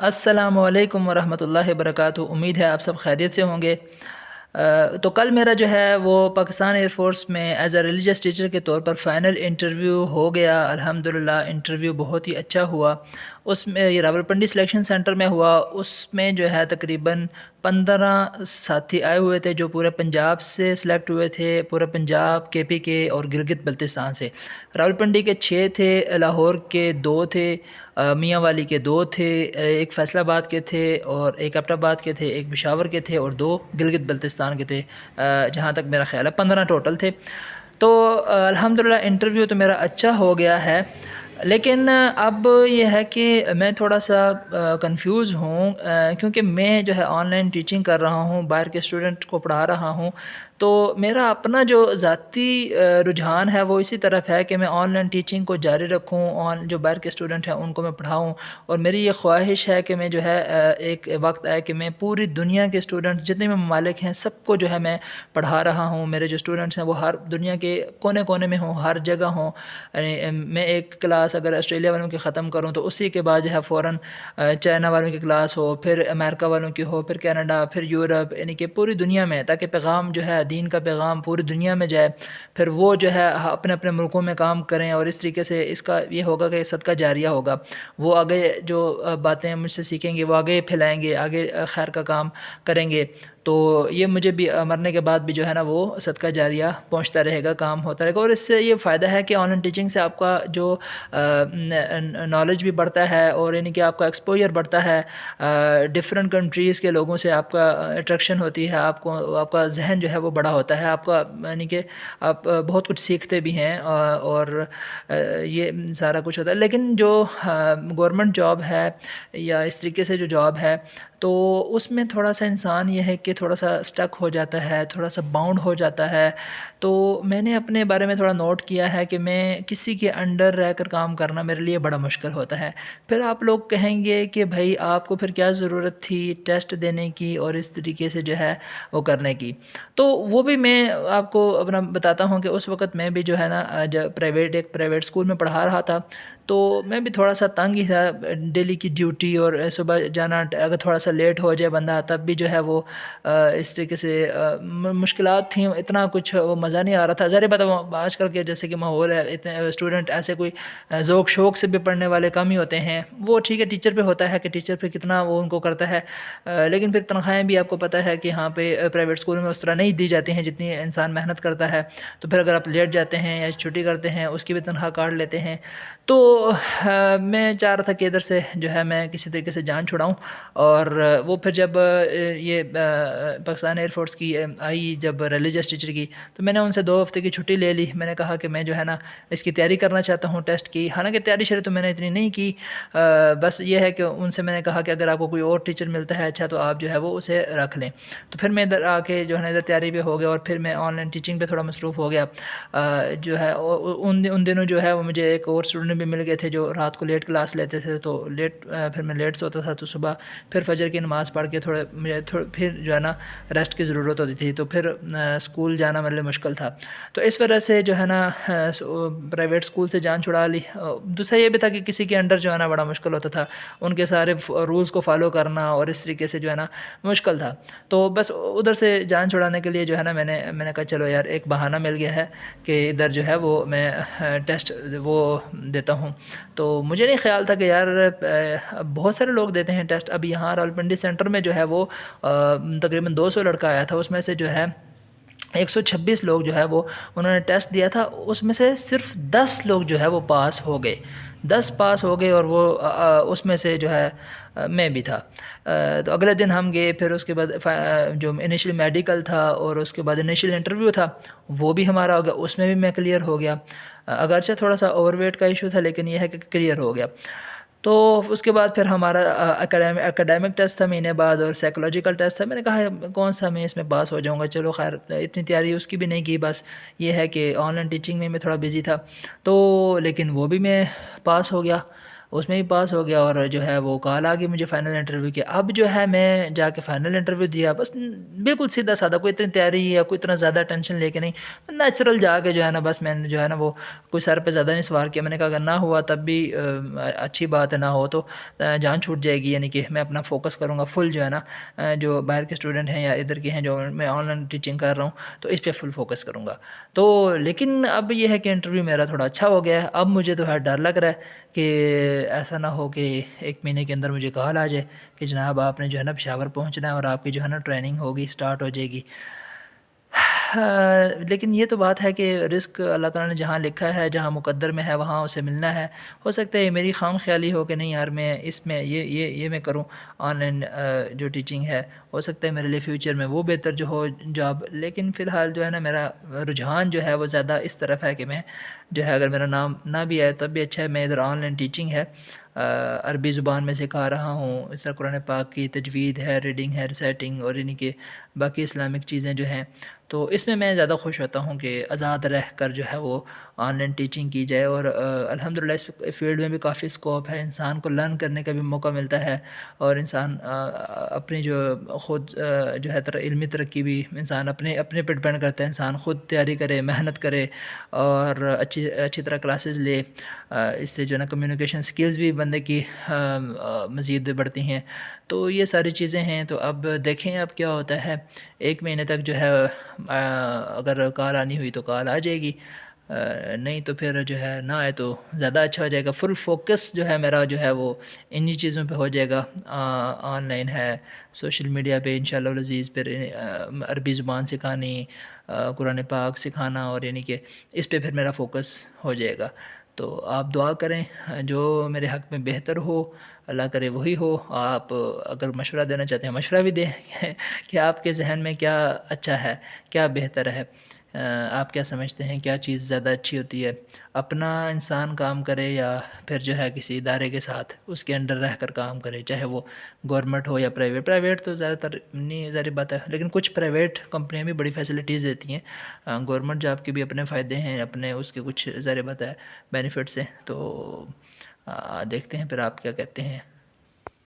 السلام علیکم ورحمۃ اللہ وبرکاتہ۔ امید ہے آپ سب خیریت سے ہوں گے۔ تو کل میرا جو ہے وہ پاکستان ایئر فورس میں ایز اے ریلیجس ٹیچر کے طور پر فائنل انٹرویو ہو گیا۔ الحمدللہ انٹرویو بہت ہی اچھا ہوا۔ اس میں یہ راولپنڈی سلیکشن سینٹر میں ہوا۔ اس میں جو ہے تقریباً 15 ساتھی آئے ہوئے تھے جو پورے پنجاب سے سلیکٹ ہوئے تھے، پورے پنجاب، کے پی کے اور گلگت بلتستان سے۔ راولپنڈی کے 6 تھے، لاہور کے 2 تھے، میاں والی کے 2 تھے، ایک فیصل آباد کے تھے اور ایک ایبٹ آباد کے تھے، ایک پشاور کے تھے اور 2 گلگت بلتستان کے تھے۔ جہاں تک میرا خیال ہے 15 ٹوٹل تھے۔ تو الحمدللہ انٹرویو تو میرا اچھا ہو گیا ہے، لیکن اب یہ ہے کہ میں تھوڑا سا کنفیوز ہوں، کیونکہ میں جو ہے آن لائن ٹیچنگ کر رہا ہوں، باہر کے اسٹوڈنٹ کو پڑھا رہا ہوں۔ تو میرا اپنا جو ذاتی رجحان ہے وہ اسی طرف ہے کہ میں آن لائن ٹیچنگ کو جاری رکھوں، جو باہر کے اسٹوڈنٹ ہیں ان کو میں پڑھاؤں، اور میری یہ خواہش ہے کہ میں جو ہے ایک وقت آئے کہ میں پوری دنیا کے اسٹوڈنٹ جتنے بھی ممالک ہیں سب کو جو ہے میں پڑھا رہا ہوں۔ میرے جو اسٹوڈنٹس ہیں وہ ہر دنیا کے کونے کونے میں ہوں، ہر جگہ ہوں۔ یعنی میں ایک کلاس اگر آسٹریلیا والوں کی ختم کروں تو اسی کے بعد جو ہے فوراً چائنا والوں کی کلاس ہو، پھر امریکہ والوں کی ہو، پھر کینیڈا، پھر یورپ، یعنی کہ پوری دنیا میں، تاکہ پیغام جو ہے دین کا پیغام پوری دنیا میں جائے۔ پھر وہ جو ہے اپنے اپنے ملکوں میں کام کریں، اور اس طریقے سے اس کا یہ ہوگا کہ صدقہ جاریہ ہوگا۔ وہ آگے جو باتیں مجھ سے سیکھیں گے وہ آگے پھیلائیں گے، آگے خیر کا کام کریں گے۔ تو یہ مجھے بھی مرنے کے بعد بھی جو ہے نا وہ صدقہ جاریہ پہنچتا رہے گا، کام ہوتا رہے گا۔ اور اس سے یہ فائدہ ہے کہ آن لائن ٹیچنگ سے آپ کا جو نالج بھی بڑھتا ہے، اور یعنی کہ آپ کا ایکسپوجر بڑھتا ہے، ڈفرینٹ کنٹریز کے لوگوں سے آپ کا اٹریکشن ہوتی ہے، آپ کا ذہن جو ہے وہ بڑا ہوتا ہے، آپ کا یعنی کہ آپ بہت کچھ سیکھتے بھی ہیں، اور یہ سارا کچھ ہوتا ہے۔ لیکن جو گورنمنٹ جاب ہے یا اس طریقے سے جو جاب ہے، تو اس میں تھوڑا سا انسان یہ ہے کہ تھوڑا سا اسٹک ہو جاتا ہے، تھوڑا سا باؤنڈ ہو جاتا ہے۔ تو میں نے اپنے بارے میں تھوڑا نوٹ کیا ہے کہ میں کسی کے انڈر رہ کر کام کرنا میرے لیے بڑا مشکل ہوتا ہے۔ پھر آپ لوگ کہیں گے کہ بھائی آپ کو پھر کیا ضرورت تھی ٹیسٹ دینے کی اور اس طریقے سے جو ہے وہ کرنے کی۔ تو وہ بھی میں آپ کو اپنا بتاتا ہوں کہ اس وقت میں بھی جو ہے نا ایک پرائیویٹ اسکول میں پڑھا رہا تھا، تو میں بھی تھوڑا سا تنگ ہی تھا، ڈیلی کی ڈیوٹی اور صبح جانا، اگر تھوڑا سا لیٹ ہو جائے بندہ تب بھی جو ہے وہ اس طریقے سے مشکلات تھیں، اتنا کچھ وہ مزہ نہیں آ رہا تھا۔ ظاہر بات ہے آج کل کے جیسے کہ ماحول ہے، اتنے اسٹوڈنٹ ایسے کوئی ذوق شوق سے بھی پڑھنے والے کم ہی ہوتے ہیں۔ وہ ٹھیک ہے ٹیچر پہ ہوتا ہے کہ ٹیچر پہ کتنا وہ ان کو کرتا ہے، لیکن پھر تنخواہیں بھی آپ کو پتہ ہے کہ یہاں پہ پرائیویٹ اسکول میں اس طرح نہیں دی جاتی ہیں جتنی انسان محنت کرتا ہے۔ تو پھر اگر آپ لیٹ جاتے ہیں یا چھٹی کرتے ہیں اس کی بھی تنخواہ کاٹ لیتے ہیں۔ تو میں چاہ رہا تھا کہ ادھر سے جو ہے میں کسی طریقے سے جان چھڑاؤں، اور وہ پھر جب یہ پاکستان ایئر فورس کی آئی جب ریلیجس ٹیچر کی، تو میں نے ان سے 2 ہفتے کی چھٹی لے لی۔ میں نے کہا کہ میں جو ہے نا اس کی تیاری کرنا چاہتا ہوں ٹیسٹ کی۔ حالانکہ تیاری شروع تو میں نے اتنی نہیں کی، بس یہ ہے کہ ان سے میں نے کہا کہ اگر آپ کو کوئی اور ٹیچر ملتا ہے اچھا تو آپ جو ہے وہ اسے رکھ لیں۔ تو پھر میں ادھر آ کے جو ہے نا ادھر تیاری پہ ہو گیا، اور پھر میں آن لائن ٹیچنگ پہ تھوڑا مصروف ہو گیا۔ جو ہے ان دنوں جو ہے وہ مجھے ایک اور اسٹوڈنٹ بھی مل گئے تھے جو رات کو لیٹ کلاس لیتے تھے، تو پھر میں لیٹ سوتا تھا، تو صبح پھر فجر کی نماز پڑھ کے مجھے پھر جو ہے نا ریسٹ کی ضرورت ہوتی تھی، تو پھر اسکول جانا میرے لیے مشکل تھا۔ تو اس وجہ سے جو ہے نا پرائیویٹ اسکول سے جان چھڑا لی۔ دوسرا یہ بھی تھا کہ کسی کے انڈر جو ہے نا بڑا مشکل ہوتا تھا، ان کے سارے رولز کو فالو کرنا، اور اس طریقے سے جو ہے نا مشکل تھا۔ تو بس ادھر سے جان چھڑانے کے لیے جو ہے نا میں نے کہا چلو یار ایک بہانہ مل گیا ہے کہ ادھر جو ہے وہ میں ٹیسٹ وہ دیتا ہوں۔ تو مجھے نہیں خیال تھا کہ یار بہت سارے لوگ دیتے ہیں ٹیسٹ۔ اب یہاں راولپنڈی سینٹر میں جو ہے وہ تقریباً 200 لڑکا آیا تھا، اس میں سے جو ہے 126 لوگ جو ہے وہ انہوں نے ٹیسٹ دیا تھا، اس میں سے صرف 10 لوگ جو ہے وہ پاس ہو گئے، 10 پاس ہو گئے، اور وہ اس میں سے جو ہے میں بھی تھا۔ تو اگلے دن ہم گئے، پھر اس کے بعد جو انیشل میڈیکل تھا اور اس کے بعد انیشل انٹرویو تھا وہ بھی ہمارا ہو گیا، اس میں بھی میں کلیئر ہو گیا۔ اگرچہ تھوڑا سا اوور ویٹ کا ایشو تھا، لیکن یہ ہے کہ کلیئر ہو گیا۔ تو اس کے بعد پھر ہمارا اکیڈیمک ٹیسٹ تھا مہینے بعد، اور سائیکولوجیکل ٹیسٹ تھا۔ میں نے کہا کون سا میں اس میں پاس ہو جاؤں گا، چلو خیر اتنی تیاری اس کی بھی نہیں کی، بس یہ ہے کہ آن لائن ٹیچنگ میں تھوڑا بزی تھا، تو لیکن وہ بھی میں پاس ہو گیا۔ اس میں بھی پاس ہو گیا، اور جو ہے وہ کال آ گئی مجھے فائنل انٹرویو کی۔ اب جو ہے میں جا کے فائنل انٹرویو دیا، بس بالکل سیدھا سادہ، کوئی اتنی تیاری یا کوئی اتنا زیادہ ٹینشن لے کے نہیں، نیچرل جا کے جو ہے نا بس میں نے جو ہے نا وہ کوئی سر پہ زیادہ نہیں سوار کیا۔ میں نے کہا اگر نہ ہوا تب بھی اچھی بات ہے، نہ ہو تو جان چھوٹ جائے گی، یعنی کہ میں اپنا فوکس کروں گا فل جو ہے نا، جو باہر کے اسٹوڈنٹ ہیں یا ادھر کے ہیں جو میں آن لائن ٹیچنگ کر رہا ہوں تو اس پہ فل فوکس کروں گا۔ تو لیکن اب یہ ہے کہ انٹرویو میرا تھوڑا اچھا ہو گیا ہے، اب مجھے تو ہے ڈر لگ رہا ہے کہ ایسا نہ ہو کہ 1 مہینے کے اندر مجھے کال آ جائے کہ جناب آپ نے جو ہے نا پشاور پہنچنا ہے اور آپ کی جو ہے نا ٹریننگ ہوگی، اسٹارٹ ہو جائے گی۔ لیکن یہ تو بات ہے کہ رزق اللہ تعالیٰ نے جہاں لکھا ہے، جہاں مقدر میں ہے وہاں اسے ملنا ہے۔ ہو سکتا ہے یہ میری خام خیالی ہو کہ نہیں یار میں اس میں یہ میں کروں آن لائن جو ٹیچنگ ہے، ہو سکتا ہے میرے لیے فیوچر میں وہ بہتر جو ہو جاب، لیکن فی الحال جو ہے نا میرا رجحان جو ہے وہ زیادہ اس طرف ہے کہ میں جو ہے اگر میرا نام نہ بھی آئے تب بھی اچھا ہے، میں ادھر آن لائن ٹیچنگ ہے، عربی زبان میں سکھا رہا ہوں، اس طرح قرآن پاک کی تجوید ہے، ریڈنگ ہے، ریسائٹنگ، اور یعنی کہ باقی اسلامک چیزیں جو ہیں، تو اس میں زیادہ خوش ہوتا ہوں کہ آزاد رہ کر جو ہے وہ آن لائن ٹیچنگ کی جائے۔ اور الحمدللہ اس فیلڈ میں بھی کافی اسکوپ ہے، انسان کو لرن کرنے کا بھی موقع ملتا ہے، اور انسان اپنی جو خود جو ہے علمی ترقی بھی انسان اپنے پہ ڈپینڈ کرتا ہے، انسان خود تیاری کرے، محنت کرے، اور اچھی طرح کلاسز لے، اس سے جو ہے نا کمیونیکیشن سکلز بھی بندے کی مزید بڑھتی ہیں۔ تو یہ ساری چیزیں ہیں، تو اب دیکھیں اب کیا ہوتا ہے۔ 1 مہینے تک جو ہے اگر کال آنی ہوئی تو کال آ جائے گی، نہیں تو پھر جو ہے نہ آئے تو زیادہ اچھا ہو جائے گا۔ فل فوکس جو ہے میرا جو ہے وہ انہی چیزوں پہ ہو جائے گا، آن لائن ہے، سوشل میڈیا پہ انشاءاللہ العزیز، پھر عربی زبان سکھانی، قرآن پاک سکھانا، اور یعنی کہ اس پہ پھر میرا فوکس ہو جائے گا۔ تو آپ دعا کریں، جو میرے حق میں بہتر ہو اللہ کرے وہی ہو۔ آپ اگر مشورہ دینا چاہتے ہیں مشورہ بھی دیں کہ آپ کے ذہن میں کیا اچھا ہے، کیا بہتر ہے، آپ کیا سمجھتے ہیں کیا چیز زیادہ اچھی ہوتی ہے، اپنا انسان کام کرے یا پھر جو ہے کسی ادارے کے ساتھ اس کے انڈر رہ کر کام کرے، چاہے وہ گورنمنٹ ہو یا پرائیویٹ تو زیادہ تر نہیں ظاہر بات ہے، لیکن کچھ پرائیویٹ کمپنیاں بھی بڑی فیسلٹیز دیتی ہیں، گورنمنٹ جاب کے بھی اپنے فائدے ہیں، اپنے اس کے کچھ ظاہر بات ہے بینیفٹس ہیں، تو دیکھتے ہیں پھر آپ کیا کہتے ہیں۔